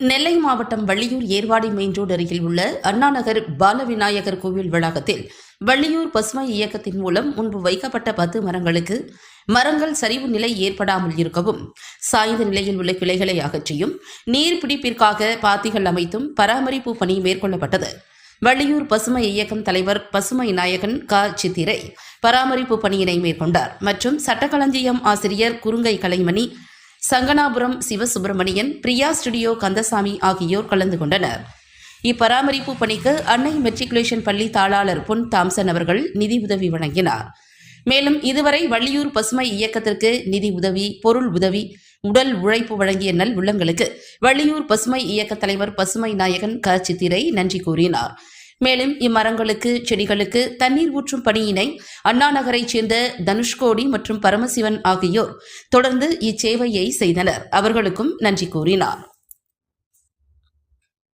நெல்லை மாவட்டம் Valliyur Ervadi main road அருகில் உள்ள அண்ணாநகர் பாலவிநாயகர் கோவில் வளாகத்தில் வள்ளியூர் பசுமை இயக்கத்தின் மூலம் முன்பு வைக்கப்பட்ட 10 மரங்களுக்கு மரங்கள் சரிவு நிலை ஏற்படாமல் இருக்கவும், சாய்ந்த நிலையில் உள்ள கிளைகளை அகற்றியும், நீர்பிடிப்பிற்காக பாத்திகள் அமைத்தும் பராமரிப்பு பணி மேற்கொள்ளப்பட்டது. வள்ளியூர் பசுமை இயக்கம் தலைவர் பசுமை நாயகன் சித்திரை பராமரிப்பு பணியினை மேற்கொண்டார். மற்றும் சட்டக்களஞ்சியம் ஆசிரியர் குறுங்கை கலைமணி, சங்கனாபுரம் சிவசுப்பிரமணியன், பிரியா ஸ்டுடியோ கந்தசாமி ஆகியோர் கலந்து கொண்டனர். இப்பராமரிப்பு பணிக்கு அன்னை மெட்ரிகுலேஷன் பள்ளி தாளாளர் பொன் தாம்சன் அவர்கள் நிதி உதவி வழங்கினார். மேலும் இதுவரை வள்ளியூர் பசுமை இயக்கத்திற்கு நிதி உதவி, பொருள் உதவி, உடல் உழைப்பு வழங்கிய நல் உள்ளங்களுக்கு வள்ளியூர் பசுமை இயக்க தலைவர் பசுமை நாயகன் சித்திரை நன்றி கூறினார். மேலும் இம்மரங்களுக்கு, செடிகளுக்கு தண்ணீர் ஊற்றும் பணியினை அண்ணாநகரைச் சேர்ந்த தனுஷ்கோடி மற்றும் பரமசிவன் ஆகியோர் தொடர்ந்து இச்சேவையை செய்தனர். அவர்களுக்கும் நன்றி கூறினார்.